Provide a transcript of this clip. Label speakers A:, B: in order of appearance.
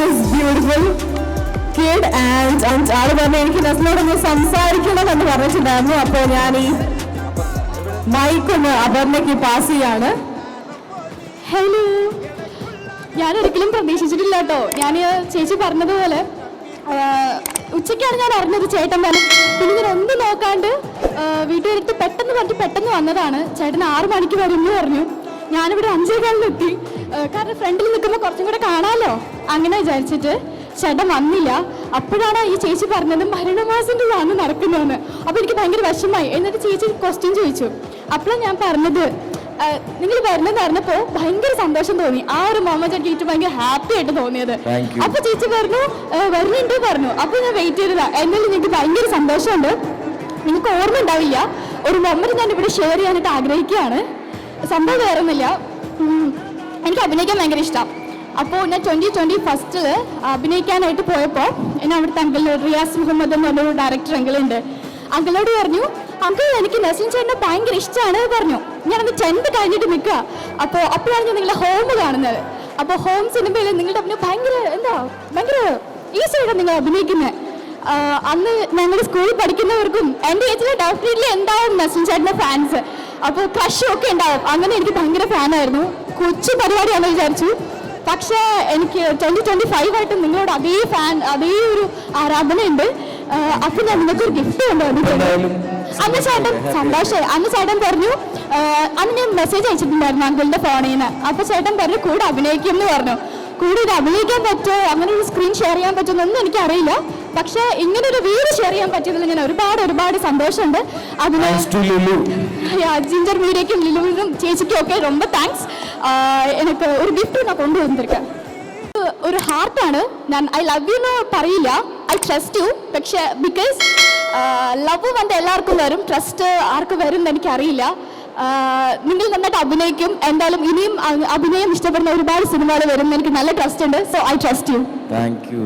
A: this beautiful kid and ആള് പറഞ്ഞ എനിക്ക് നസ്ലിനോടൊന്ന് സംസാരിക്കണം എന്ന് പറഞ്ഞിട്ടുണ്ടായിരുന്നു. അപ്പോൾ ഞാൻ ഈ മൈക്ക് ഒന്ന് അപർണയ്ക്ക് പാസ് ചെയ്യാണ്.
B: ഹലോ, ഞാൻ ഒരിക്കലും പ്രതീക്ഷിച്ചിട്ടില്ല കേട്ടോ. ഞാൻ ചേച്ചി പറഞ്ഞതുപോലെ ഉച്ചയ്ക്കാണ് ഞാൻ അറിഞ്ഞത് ചേട്ടൻ വരും. പിന്നെ ഞാൻ ഒന്നും നോക്കാണ്ട് വീട്ടുകാരടുത്ത് പെട്ടെന്ന് വന്നതാണ്. ചേട്ടൻ 6 മണിക്ക് വരും എന്ന് പറഞ്ഞു. ഞാനിവിടെ 5:15 എത്തി. കാരണം ഫ്രണ്ടിൽ നിൽക്കുമ്പോൾ കുറച്ചും കൂടെ കാണാമല്ലോ അങ്ങനെ വിചാരിച്ചിട്ട് ചേട്ടൻ വന്നില്ല. അപ്പോഴാണ് ഈ ചേച്ചി പറഞ്ഞത് മരണമാസൻ്റെ ആണ് നടക്കുന്നതെന്ന്. അപ്പോൾ എനിക്ക് ഭയങ്കര വിഷമമായി. എന്നിട്ട് ചേച്ചി ക്വസ്റ്റ്യൻ ചോദിച്ചു. അപ്പോഴാണ് ഞാൻ പറഞ്ഞത് നിങ്ങൾ വരുന്നതെന്ന് പറഞ്ഞപ്പോൾ ഭയങ്കര സന്തോഷം തോന്നി. ആ ഒരു മൊമെന്റ് എനിക്ക് ഭയങ്കര ഹാപ്പി ആയിട്ട് തോന്നിയത്. അപ്പൊ ചേച്ചി പറഞ്ഞു വരുന്നുണ്ട് പറഞ്ഞു. അപ്പൊ ഞാൻ വെയിറ്റ് ചെയ്തതാ. എന്നാലും എനിക്ക് ഭയങ്കര സന്തോഷമുണ്ട്. നിങ്ങൾക്ക് ഓർമ്മ ഉണ്ടാവില്ല, ഒരു മൊമെന്റ് ഞാൻ ഇവിടെ ഷെയർ ചെയ്യാനായിട്ട് ആഗ്രഹിക്കുകയാണ്. സംഭവം വേറൊന്നുമില്ല, എനിക്ക് അഭിനയിക്കാൻ ഭയങ്കര ഇഷ്ടം. അപ്പോൾ ഞാൻ 2021 അഭിനയിക്കാനായിട്ട് പോയപ്പോൾ എന്നെ അവിടുത്തെ അങ്കിളിനോട് റിയാസ് മുഹമ്മദ് എന്ന് പറഞ്ഞൊരു ഡയറക്ടർ അങ്കിളുണ്ട്. അങ്കിളോട് പറഞ്ഞു, അങ്കിൾ എനിക്ക് നസ്ലിൻ ചേട്ടനെ ഭയങ്കര ഇഷ്ടമാണ് പറഞ്ഞു. ഞാനത് 10th കഴിഞ്ഞിട്ട് നിൽക്കുക. അപ്പോഴാണ് ഞാൻ നിങ്ങളുടെ ഹോം കാണുന്നത്. അപ്പോൾ ഹോം സിനിമയിൽ നിങ്ങളുടെ അഭിനയം ഭയങ്കര ഈസിയായിട്ടാണ് നിങ്ങൾ അഭിനയിക്കുന്നത്. അന്ന് ഞങ്ങളുടെ സ്കൂളിൽ പഠിക്കുന്നവർക്കും എൻ്റെ ഏജിൽ ഡെഫിനറ്റ്ലി ഉണ്ടാവും നസ്ലിൻ ചേട്ടൻ്റെ ഫാൻസ്. അപ്പോൾ ക്രഷും ഒക്കെ ഉണ്ടാവും. അങ്ങനെ എനിക്ക് ഭയങ്കര ഫാനായിരുന്നു. കൊച്ചു പരിപാടിയാണെന്ന് വിചാരിച്ചു. പക്ഷേ എനിക്ക് 2025 ആയിട്ട് നിങ്ങളോട് അതേ ഒരു ആരാധനയുണ്ട്. അപ്പം ഞാൻ നിങ്ങൾക്കൊരു ഗിഫ്റ്റ് കൊണ്ടുവന്നിട്ടുണ്ട്. അന്ന് ചേട്ടൻ സന്തോഷമായി. അന്ന് ചേട്ടൻ പറഞ്ഞു, അന്ന് ഞാൻ മെസ്സേജ് അയച്ചിട്ടുണ്ടായിരുന്നു അങ്കിളിൻ്റെ ഫോണിൽ നിന്ന്. അപ്പോൾ ചേട്ടൻ പറഞ്ഞു കൂടെ അഭിനയിക്കും എന്ന് പറഞ്ഞു. കൂടെ ഇത് അഭിനയിക്കാൻ പറ്റുമോ, അങ്ങനെ ഒരു സ്ക്രീൻ ഷെയർ ചെയ്യാൻ പറ്റുമെന്നൊന്നും എനിക്കറിയില്ല. പക്ഷേ ഇങ്ങനെ ഒരു വീട് ഷെയർ ചെയ്യാൻ പറ്റിയതിൽ ഞാൻ ഒരുപാട് സന്തോഷമുണ്ട്. അതിന് ജിഞ്ചർ മീഡിയയ്ക്കും ലിലുവിനും ചേച്ചിക്കും ഒക്കെ ரொம்ப താങ്ക്സ്. എനിക്ക് ഒരു ഗിഫ്റ്റ് ഞാൻ കൊണ്ടുവന്നിരിക്കാം. ഒരു ഹാർട്ടാണ്. ഞാൻ ഐ ലവ് യു എന്ന് പറയില്ല, ഐ ട്രസ്റ്റ് യു. പക്ഷേ ബിക്കോസ് ലവ് വന്ന് എല്ലാവർക്കും വരും, ട്രസ്റ്റ് ആർക്ക് വരും എന്ന് എനിക്കറിയില്ല. നിങ്ങൾ നന്നായിട്ട് അഭിനയിക്കും. എന്തായാലും ഇനിയും അഭിനയം ഇഷ്ടപ്പെടുന്ന ഒരുപാട് സിനിമകൾ വരും. എനിക്ക് നല്ല ട്രസ്റ്റ് ഉണ്ട്. So I trust you.
C: Thank you.